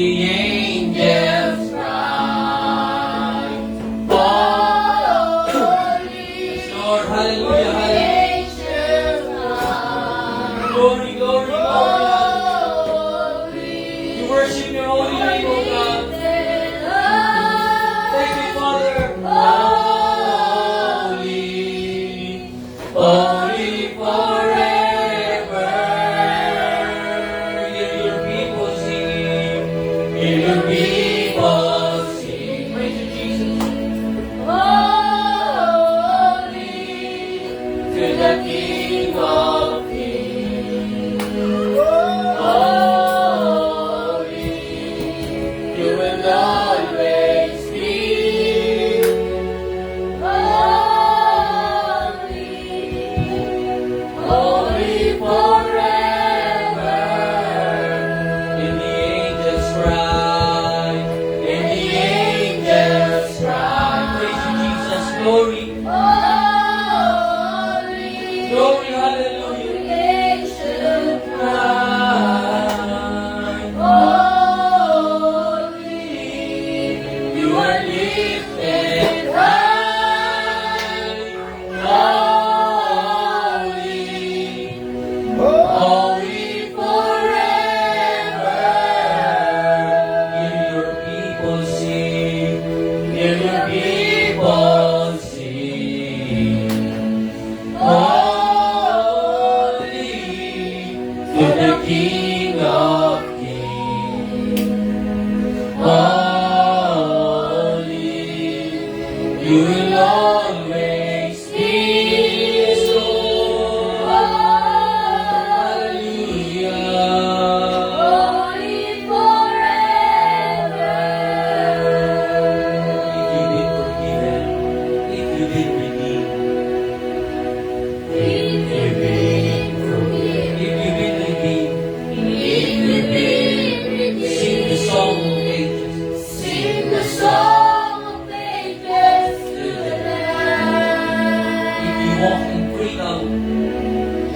the angels cry, holy. Yes, Lord, hallelujah, hallelujah. Glory, glory, glory. We worship your holy name, O God. Thank you, Father. Holy, holy forever. Hear your people sing. Hear your people sing. Praise you, Jesus. Holy to the King of Kings. Holy, you will always be. Holy forever. In the angels cry, in the angels cry. Praise you, Jesus. Glory, glory, hallelujah. Cry, holy, you are lifted high. Holy forever. Hear your people sing. Hear your people sing. Holy to the King of Kings. Holy, you will always be. Yes, Lord.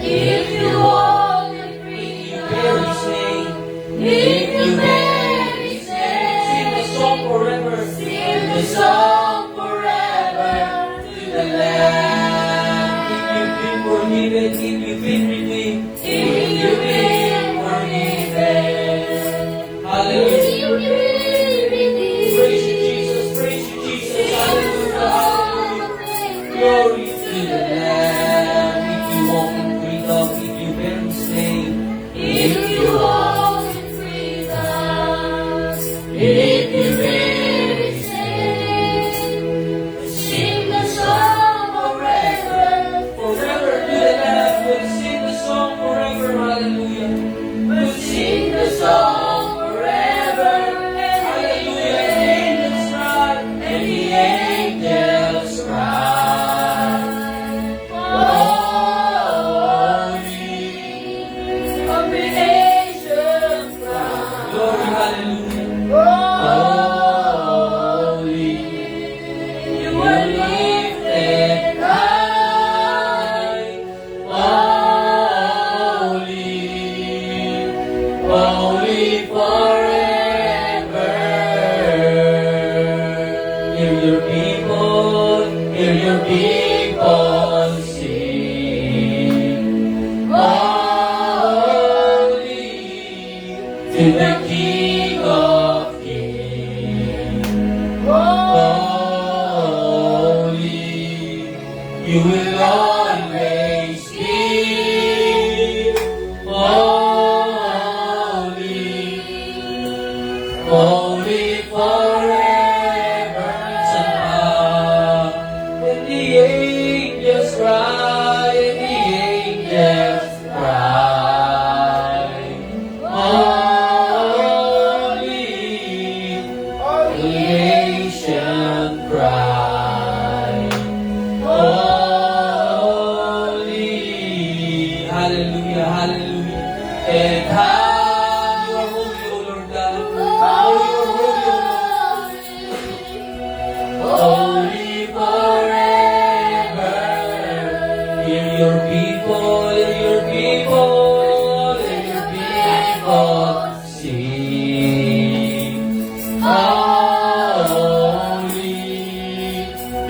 If you walk in freedom, bear His name. If you bear His name, sing the song forever. Sing the song forever to the Lamb. If you've been forgiven, if you've been redeemed, if you've been forgiven, hallelujah. Praise you, Jesus. Praise you, Jesus. Hallelujah. Hallelujah. Glory to the Lamb. If you walk in freedom, if you bear His name, if you walk in freedom, if you bear His name, sing the song forever, forever to the Lamb. We'll sing the song forever, hallelujah. We'll sing the song forever, hallelujah. And the angels cry, and the angels cry. Glory, hallelujah. Holy, you are lifted high. Holy, holy forever. Hear your people sing. Holy to the King of Kings. Holy, you will always be. Holy, holy forever. And the angels cry, and the angels cry. Holy, creation cry. Holy, hallelujah, hallelujah. And how you are holy, O Lord God. How you are holy, O Lord. Holy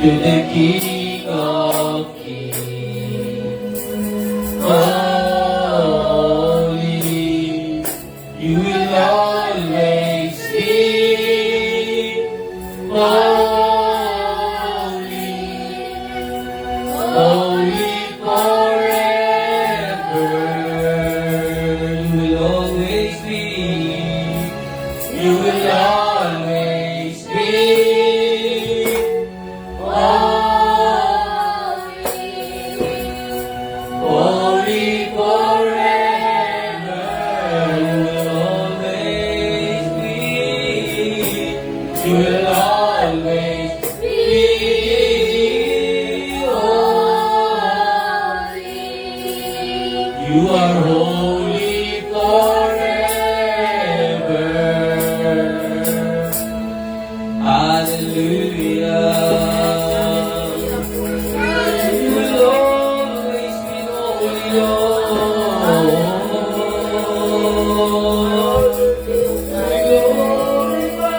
to the King of Kings. Holy, you will always be. Holy, holy forever. You will always be. You will always be. Holy forever, you will always be. You will always be. You are holy forever. Hallelujah. You will always be holy, Lord. We glorify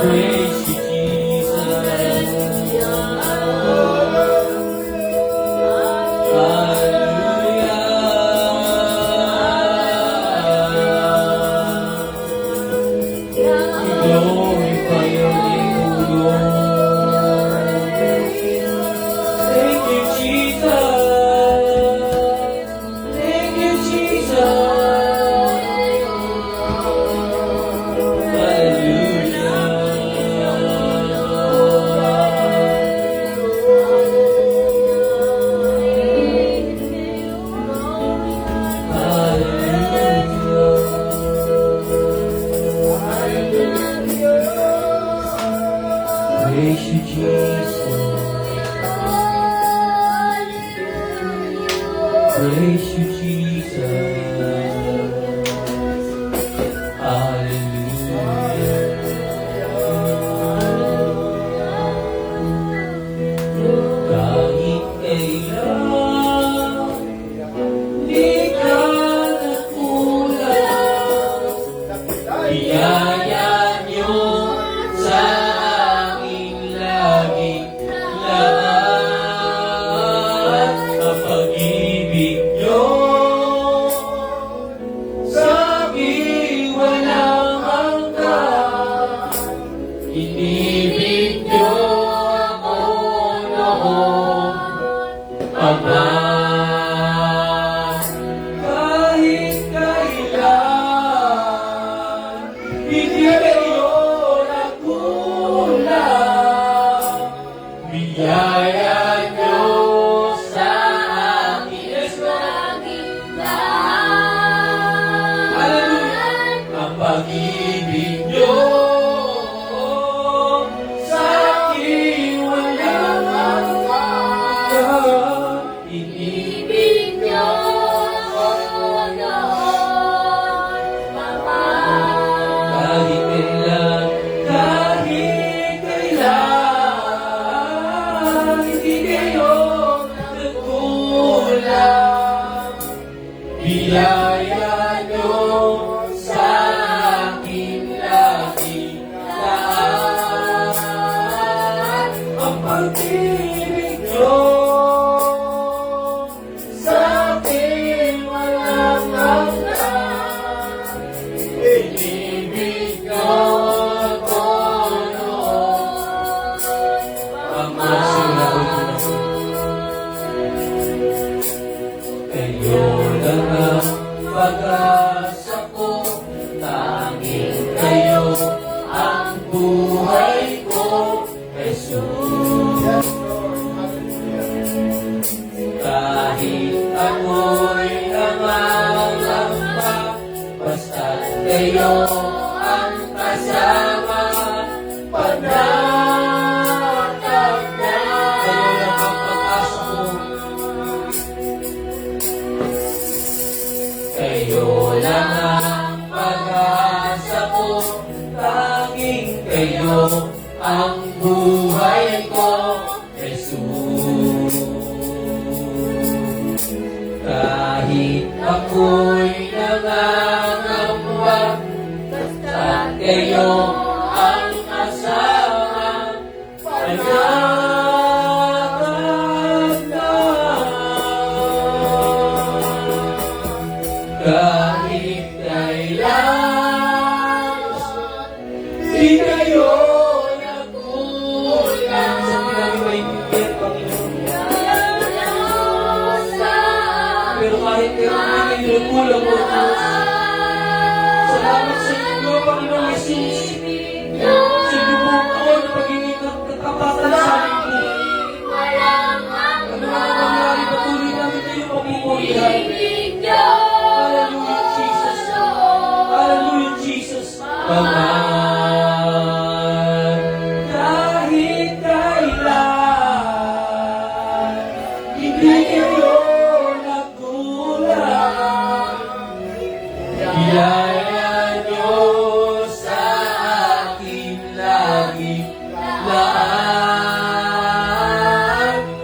Praise you, glorify your name, O Lord. Thank you, Jesus. Thank you, Jesus. Praise you, Jesus. Praise you, Jesus. Hallelujah. Kahit kailan, di ka nagkulang. Biyaya niyo sa aking laging lahat. Ang pag-ibig niyo sa aking walang hanggan. Inibig niyo ako noon, Ama. Kahit kailan, hindi kayo nagkulang. Biyaya niyo sa akin Hallelujah. Ang pag-ibig niyo sa akin walang hanggan. Inibig niyo ako noon, Ama. Kahit kailan, hindi kayo nagkulang. Biyaya niyo sa akin laging lahat. Ang pag-ibig niyo sa akin walang hanggan. Inibig niyo ako noon, Ama. Kayo lang ang pag-asa ko. kayo ang kasama pag natatanda. Kayo lang ang pag-asa ko. Kayo lang ang pag-asa ko. Tanging kayo ang buhay ko, Jesus. Kahit ako'y nangangamba, basta't kayo ang kasama pagkakanda. Kahit kailan di kayo nagkulang. Sabi namin maintindihan, Panginoon. Pero kahit kailan kayo nagkulang, O Diyos, salamat sa inyo, Panginoon Jesus. Sa inyo po ako na pagiging katapatan sa amin po. Ano ang nangyari, patuloy namin kayo papupurihan. Hallelujah, Jesus. Hallelujah, Jesus. Kahit kailan, hindi kayo nagkulang. Biyaya niyo sa akin lagi laan.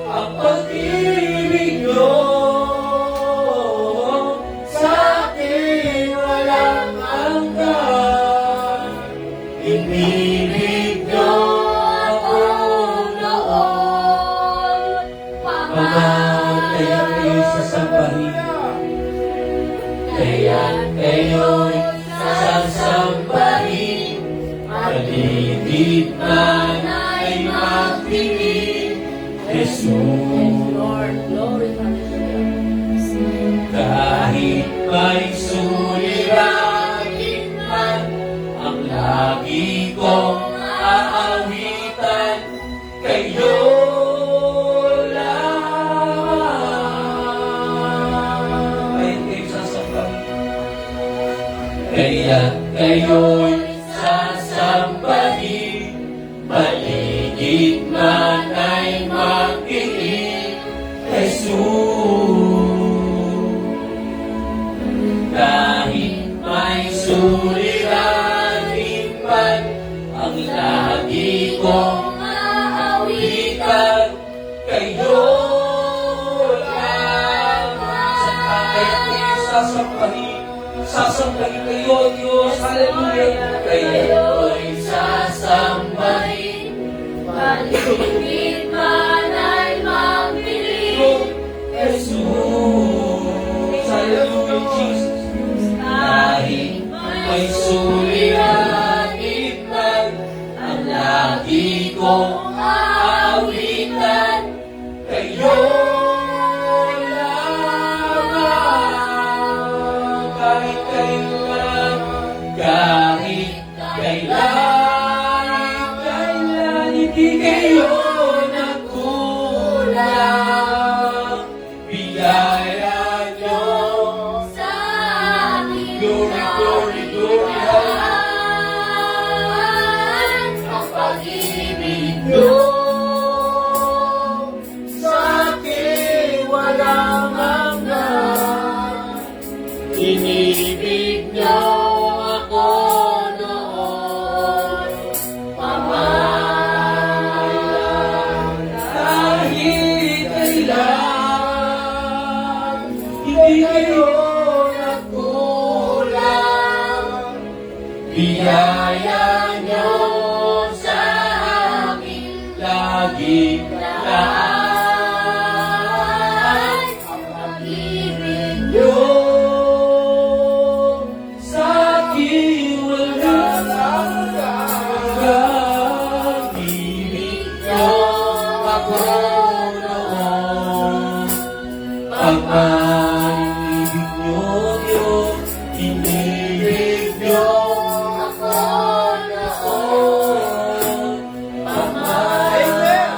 Ang pag-ibig niyo sa akin walang hanggan. Inibig niyo ako noon, kaya kayo sasambahin. Kaya kayo'y sasambahin, paligid man ay magtingin, Jesus. Kahit may suliranin man, ang lagi kong aawitan, kayo lang. Kahit kayo sasambahin, kaya kayo'y sasambahin, paligid man ay magdiin, Jesus. Kahit may suliranin man, ang lagi kong aawitan, kayo lang. Kaya kayo sasambahin, sasambahin kayo, Diyos. Hallelujah. Kayo'y sasambahin, paligid man ay magdiin, Jesus. Hallelujah, Jesus. Kahit may suliranin man, ang lagi kong aawitan, kayo lamang. Kahit kailan, kahit kailan, hindi kayo nagkulang. Biyaya niyo sa akin, glory, glory, glory, ang pag-ibig niyo sa akin walang hanggan. Inibig niyo ako noon, pamahalagan. Kahit kailan, hindi kayo nagkulang. Biyaya niyo sa akin laging laan. Ang pag-ibig niyo sa akin walang hanggan. Ibig niyo ako noon, pag-ibig niyo, Diyos, inibig niyo ako noon, pag-ibig,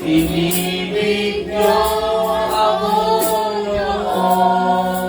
inibig niyo ako noon,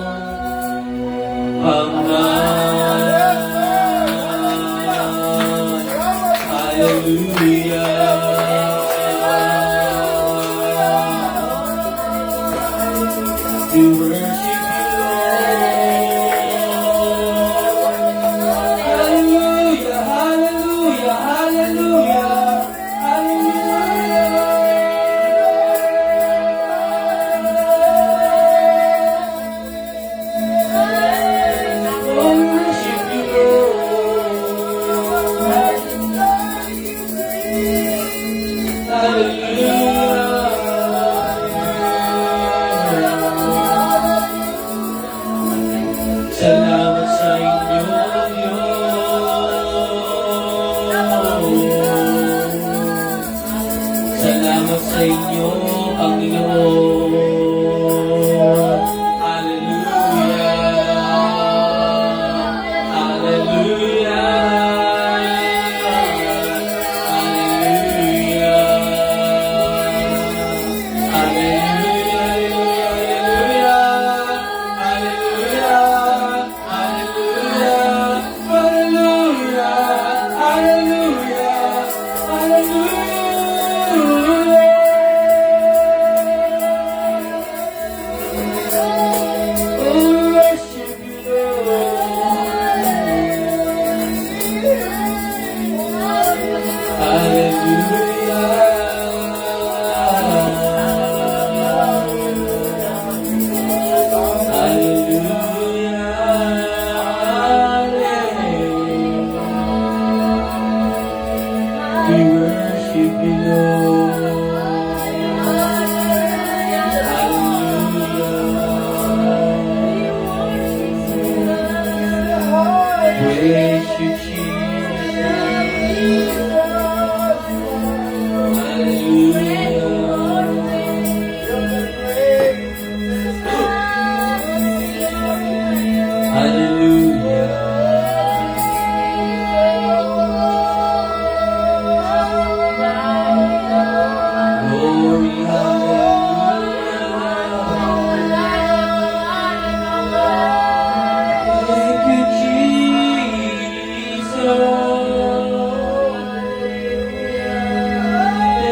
Glory, hallelujah.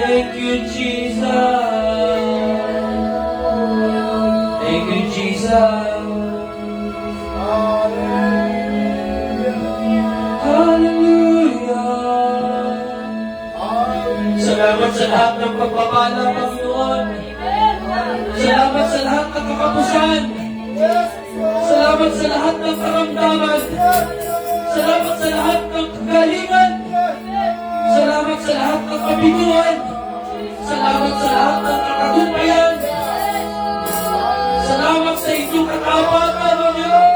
Thank you, Jesus. Thank you, Jesus. Hallelujah. Salamat sa lahat ng pagpapala, Panginoon. Salamat sa lahat ng kakapusan. Salamat sa lahat ng karamdaman. Salamat sa lahat ng kagalingan. Salamat sa lahat ng kabiguan. Salamat sa lahat ng kakatupayan. Salamat sa inyong katapatan, O Diyos.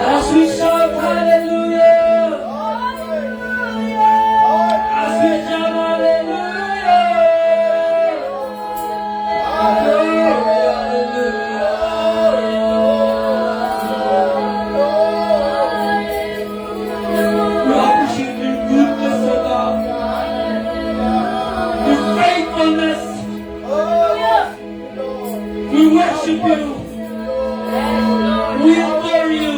As we shout hallelujah, as we shout hallelujah, we appreciate your goodness, O God, your faithfulness. We worship you. We adore you.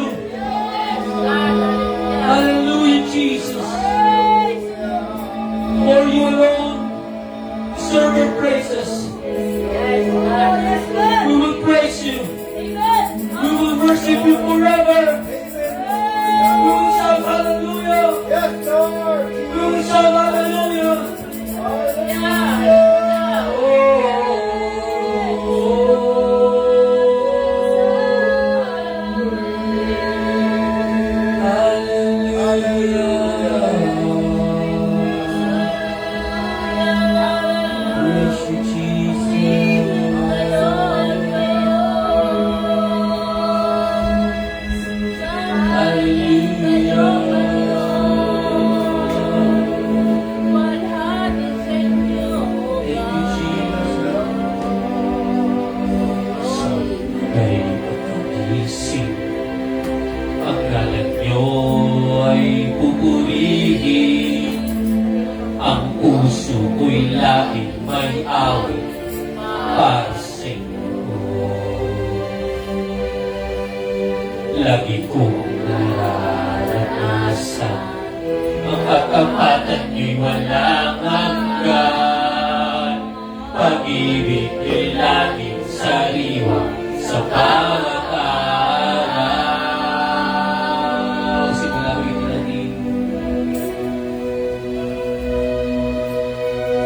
Hallelujah, Jesus. For you alone deserve our praises. We will praise you. We will worship you forever. We will shout hallelujah. We will shout hallelujah. Ang ngalan niyo ay pupurihin. Ang puso ko'y laging may awit para sa inyo. Lagi kong nararanasan ang katapatan niyo'y walang hanggan. Pag-ibig niyo'y laging sariwa sa bawat araw. Simulawin natin.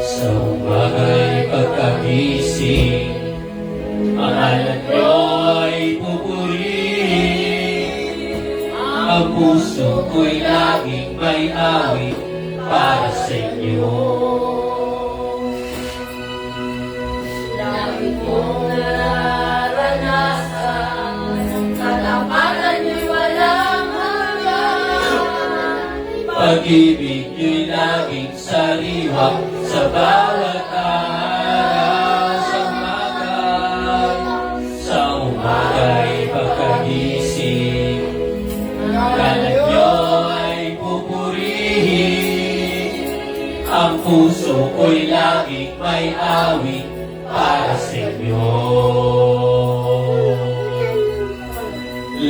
Sa umaga'y pagkagising, ang alam niyo ay pupurihin. Ang puso ko'y laging may awit para sa inyo. Lagi kong nararanasan ang katapatan niyo'y walang hanggan. Pag-ibig niyo'y laging sariwa sa bawat araw. Sa umaga'y pagkagising, kanan niyo ay pupurihin. Ang puso ko'y laging may awit para sa inyo.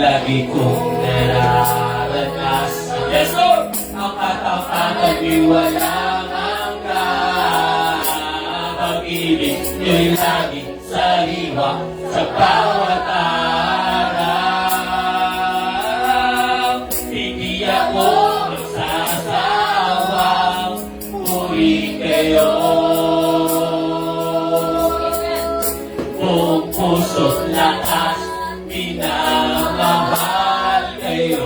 Lagi kong nararanasan, yes Lord, ang katapatan niyo'y walang hanggan. Pag-ibig niyo'y laging sariwa sa bawat araw. Hindi ako nagsasawang purihin kayo. Buong puso't lakas, minamahal kayo,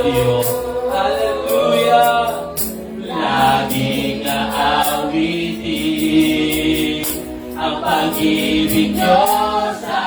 Diyos. Hallelujah! Laging aawitin ang pag-ibig niyo sa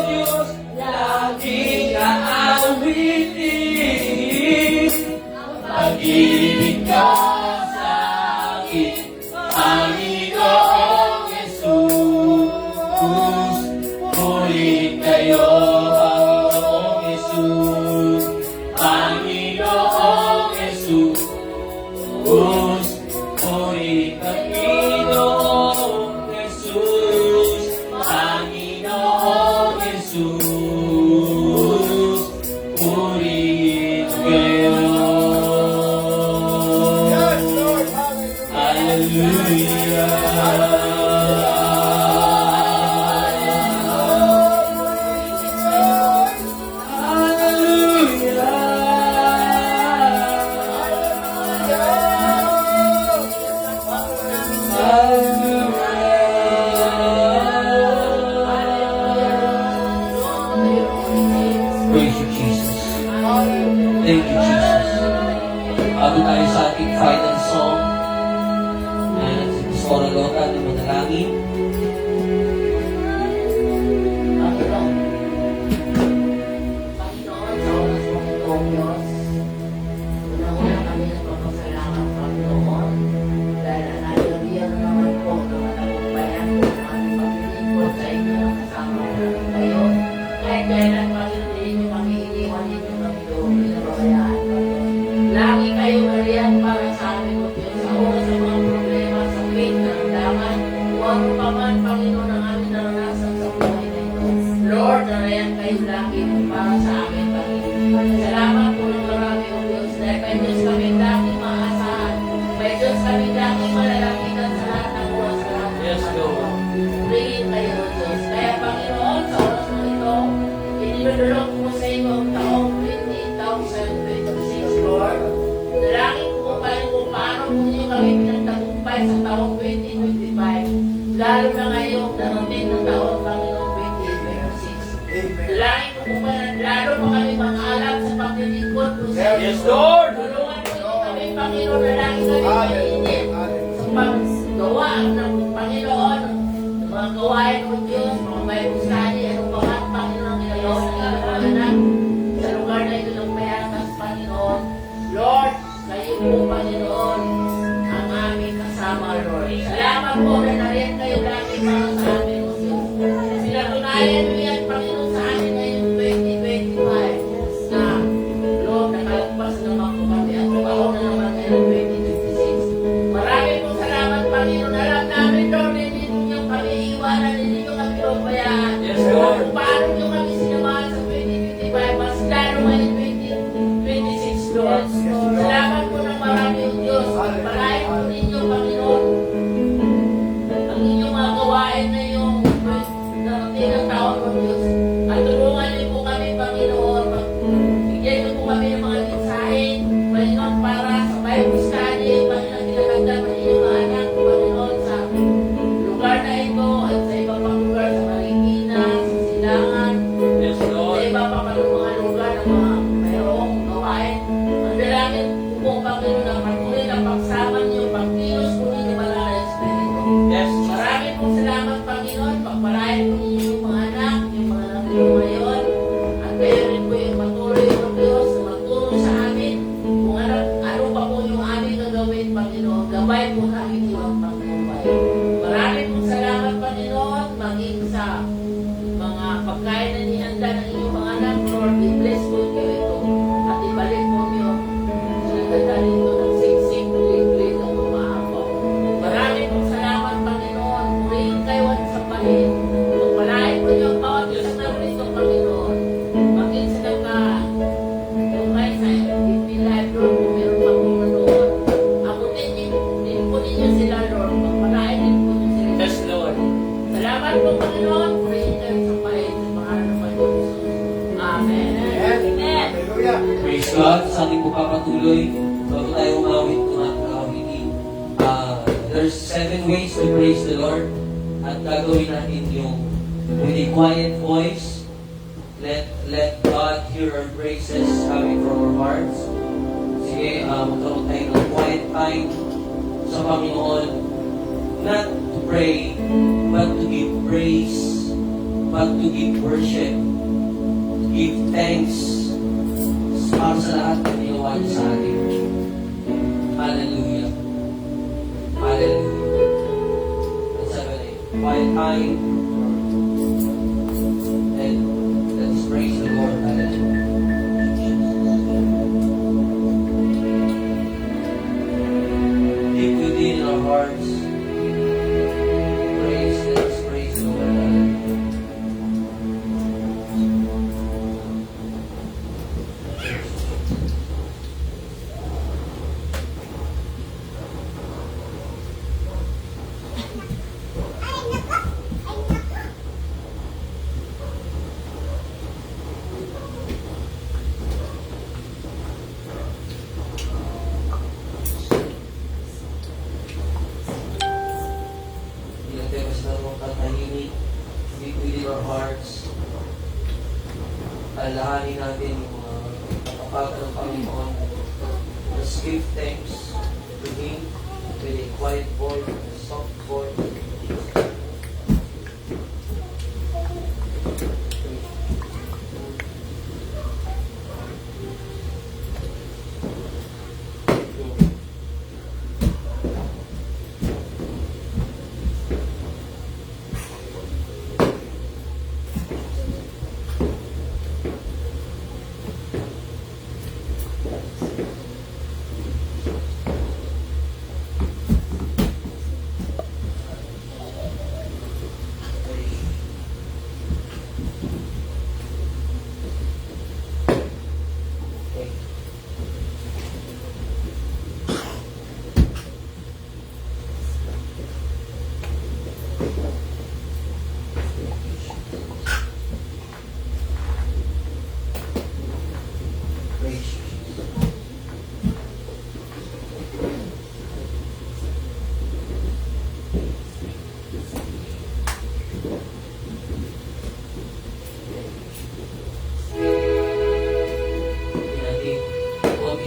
Diyos, laging aawitin. Pag-ibig ka sa akin, Panginoong Jesus. Puri kayo, Panginoong Jesus. Panginoong Jesus. Puri Panginoong Jesus. Panginoong Jesus. Puri kayo. Praise you, Jesus. Thank you, Jesus. Bago tayo sa ating final song, gusto ko na Lord natin manalangin. Panginoon, sa oras mo itong Diyos, unang-una kami nagpapasalamat, Panginoon, dahil nangyarihan naman po ng matagumpayan ng aming paglilingkod sa inyo na kasama namin kayo. Kahit kailan, Panginoon, hindi nyo kami iniwan, hindi nyo kami doon pinababayaan, Panginoon. Lagi kayo nariyan para sa amin, O Diyos, sa oras ng mga problema, sa faith, karamdaman, kung ano pa man, Panginoon, ang aming naranasan sa buhay na ito. Lord, nariyan kayo lagi para sa amin, Panginoon. Salamat po ng marami, O Diyos, dahil may Diyos kami lagi maasahan. May Diyos kami lagi malalapitan sa lahat ng oras na Yes, Lord. purihin kayo, O Diyos. Kaya, Panginoon, sa oras mo ito, inilululong mo sa inyo ang taong 2026, Lord. Dalangin ko kayo kung paano po niyo kami pinagtagumpay sa taong 2025. Lalo na ngayong darating ng taong Panginoon 2026. Dalangin ko po kayo, lalo pa kami mangalap sa paglilingkod po sa inyo. Yes, Lord. Tulungan po niyo kami, Panginoon, na lagi kami mainit sa paggawa ng Panginoon, ng mga gawain ng Diyos, mga Bible study, anong pa man, Panginoon, ang ginagawa ng inyong mga anak sa lugar na ito ng payatas, Panginoon. Lord, kayo po, Panginoon, ang aming kasama, Lord. Salamat po na nariyan kayo lagi para sa amin, O Diyos. Pinatunayan niyo yan, Panginoon, sa amin ngayong 2025 na, Lord, nakalagpas naman po kami at tumaon na naman ngayong 2026. Marami pong salamat, Panginoon. Alam namin, Lord, hindi niyo kami iwanan, hindi niyo kami pabayaan. Yes, Lord. Kung paano niyo kami sinamahan sa 2025, mas lalo ngayong 2026, Lord. Salamat po ng marami, O Diyos. Palain po ninyo, Panginoon, ang inyong mga gawain na yung darating ng taon, O Diyos. At tulungan niyo po kami, Panginoon. Bigyan niyo po kami ng mga mensahe, Panginoon, para sa Bible study, Panginoon, tinatagdan ng inyong mga anak, Panginoon, sa lugar na ito at sa iba pang lugar, sa Marikina, sa Silangan, Yes, sa Lord. iba pa mga lugar ng mga mayroong gawain. Ang dalangin po, Panginoon, na patuloy na pagsama niyo, pagkilos po ninyo Banal na Espiritu. Yes, Maraming pong salamat, Panginoon. Pagpalain po ninyo yung mga anak, yung mga nakikinig ngayon. At kayo rin po yung patuloy ng Diyos na magturo sa amin kung ano pa po yung aming gagawin, Panginoon. Gabay po namin yung Panginoon. Maraming pong salamat, Panginoon, maging sa mga pagkain na nihanda ng inyong mga anak. Lord, i-bless po kayo ito. At ibalik po niyo sa dadalhin ito ng siksik, lilit at umaapaw. Maraming pong salamat, Panginoon. Purihin kayo at sampahin. Pagpalain po niyo ang bawat isang narito, Panginoon. Maging sa nagka-tungay sa FB Live, Lord, kung meron pa pong nanood. Abutin din po ninyo sila, Lord. Pagpalain din po niyo sila. Yes, Lord. Salamat po, Panginoon. Purihin kayo at sampahin sa pangalan ng Panginoon Jesus. Amen. Amen. Praise God. Sa ating pagpapatuloy, bago tayo umawit kung ating awitin, there's 7 ways to praise the Lord. At gagawin natin yung with a quiet voice. Let God hear our praises coming from our hearts. Sige, magkaroon tayo ng quiet time sa Panginoon. Not to pray, but to give praise but to give worship, give thanks para sa lahat na ginawa niyo sa atin. Hallelujah. Hallelujah. Let's have a quiet time and let's praise the Lord. Hallelujah. Deep within our hearts, let's praise the Lord. Hallelujah. Deep within our hearts, alalahanin natin yung mga kapapatan ng Panginoon. Let's give thanks to Him with a quiet voice, with a soft voice.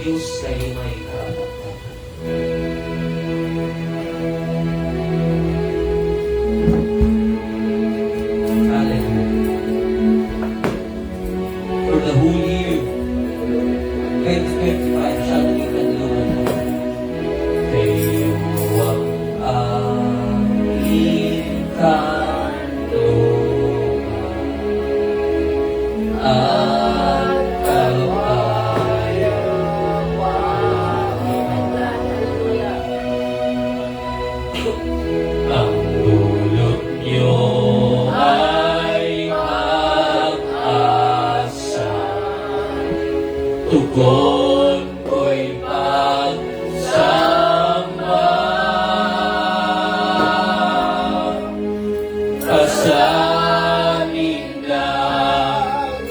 Diyos kayo may for the whole year 2025 siya naging kanluan. Kayo ang aking kanluan at ang dulot niyo ay pag-asa, tugon ko'y pagsamba, pasanin na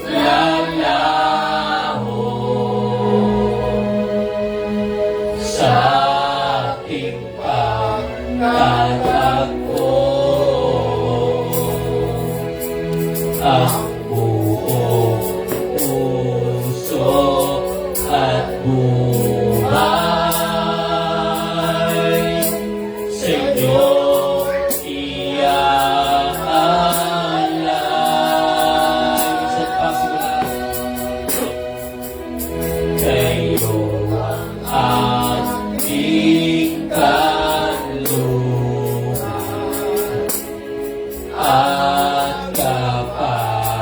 lalaho sa ating pagtatagpo. Ang buong puso at buhay sa inyo iaalay. Sa pasimula, kayo ang ating kanluran at kapal.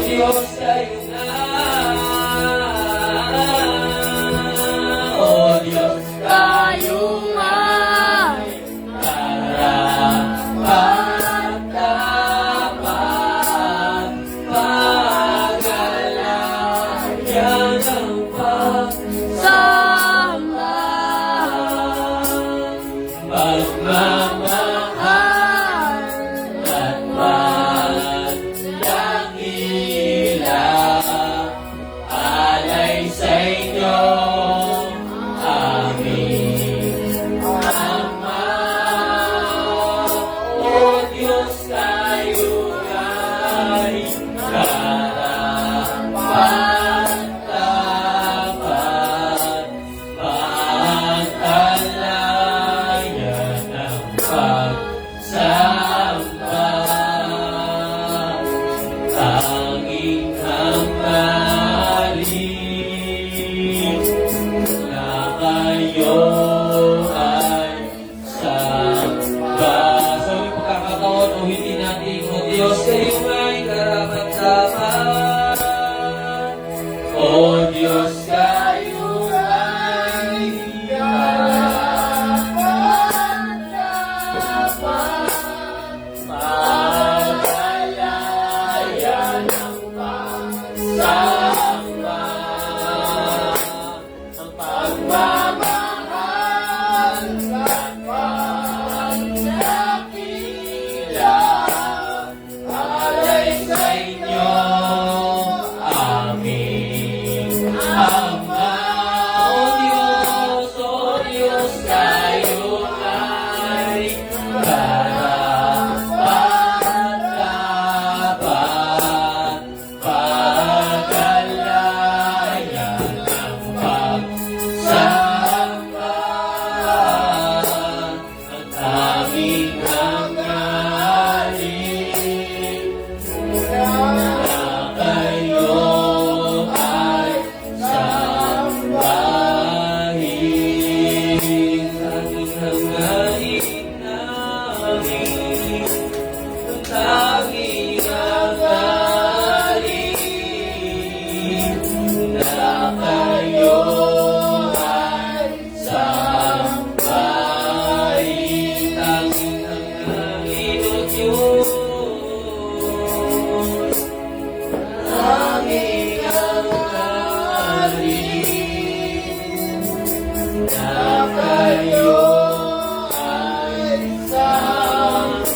Diyos, kayo na. O Diyos, kayo ay karapat-dapat, pag-alaya ng pagsamba, pagmamahal at pagdakila, alay sa inyo, aming Ama. O Diyos, kayo ay karapat-dapat, pag-alaya ng pagsamba, tanging hangarin na kayo ay samba. Sa uling pagkakataon, ulitin natin, O Diyos, kayo ay karapat-dapat. O Diyos, kayo ay karapat-dapat, pag-alaya ng pagsamba, ang pagmamahal at pagdakila, alay sa inyo, aming Ama. O Diyos, kayo ay karapat-dapat, pag-alaya ng pagsamba, ang aming hangarin na kayo ay sambahin. Aming hangarin namin, ang tanging hangarin na kayo ay sambahin. Tanging hangarin, O Diyos, tanging hangarin na kayo ay sambahin.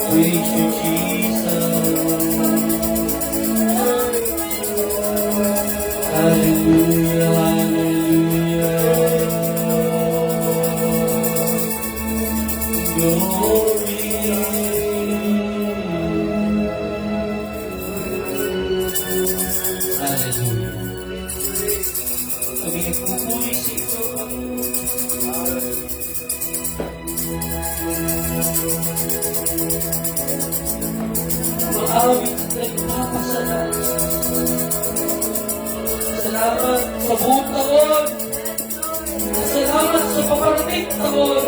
Praise you, Jesus. Hallelujah, hallelujah. Glory. Hallelujah. Kami nagpupuri sa iyo. Maawit at nagpapasalamat. Salamat sa buong taon. Salamat sa paparating taon.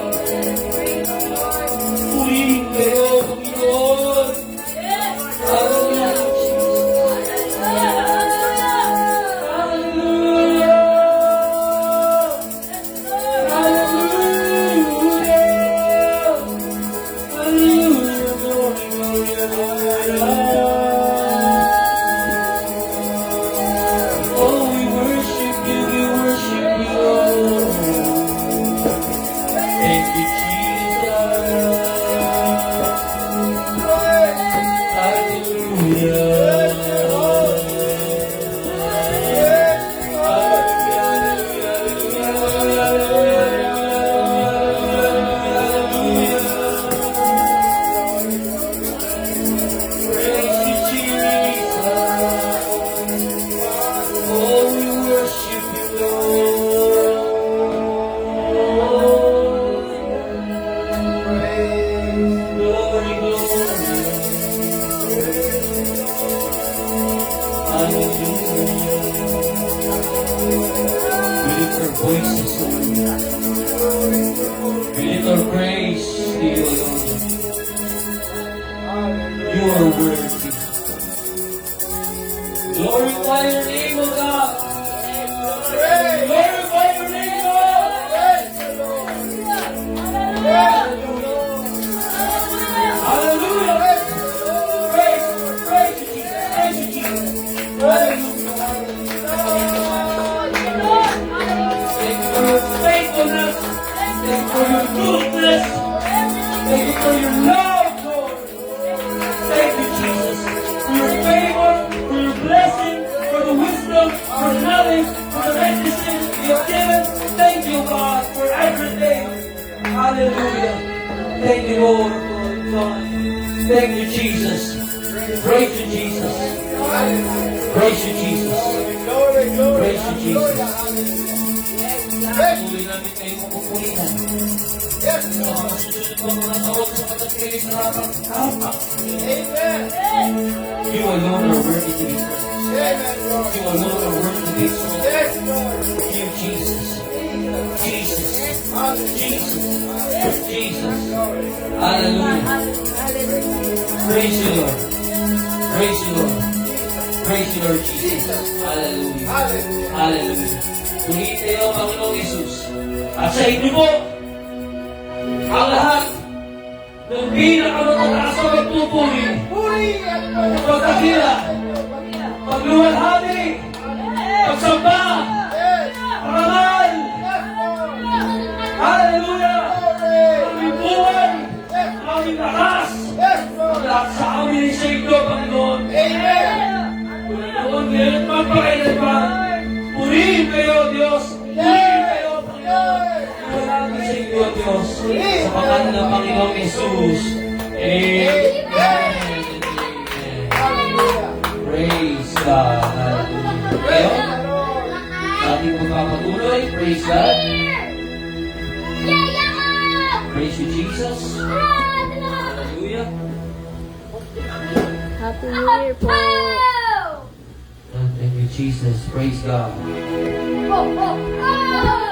We lift our praise to you, Lord. You are worthy. Glorify your name, O God. Glorify your name, Lord. Hallelujah. Praise you, Jesus. Praise you, Jesus. Thank you for your faithfulness. Thank you for your goodness. Thank you for your love, Lord. Thank you, Jesus, for your favor, for your blessing, for the wisdom, for the knowledge, for the right decisions you have given. Thank you, God, for everything. Hallelujah. Thank you, Lord, for God. Thank you, Jesus. Praise you, Jesus. Praise you, Jesus. Praise you, Jesus. Tuloy namin kayo mapupulitan. Mga susunod pa mga taon sa pagkakilig na kapag. You alone are worthy to be praised. You alone are worthy to be exalted. You, Jesus. Jesus. Jesus. Jesus. Hallelujah. Praise you, Lord. Praise you, Lord. Praise you, Lord Jesus. Hallelujah. Hallelujah. Purihin kayo, Panginoong Jesus. At sa inyo po, ang lahat ng pinakamataas na magpupuri, pagkakila, pagluwalhati, pagsamba, parangal, hallelujah, aming buhay, aming lakas, lahat sa amin sa inyo, Panginoon. Panginoon, ngayon at magpakailanman, purihin kayo, Diyos, purihin kayo, Panginoon. Iwalhati sa inyo, Diyos, sa pangalan ng Panginoong Jesus. Amen. Praise God. Hallelujah. Kayo, sa ating magpapatuloy, praise God. Praise you, Jesus. Hallelujah. Happy New Year po. Thank you, Jesus. Praise God. Oh, oh, oh.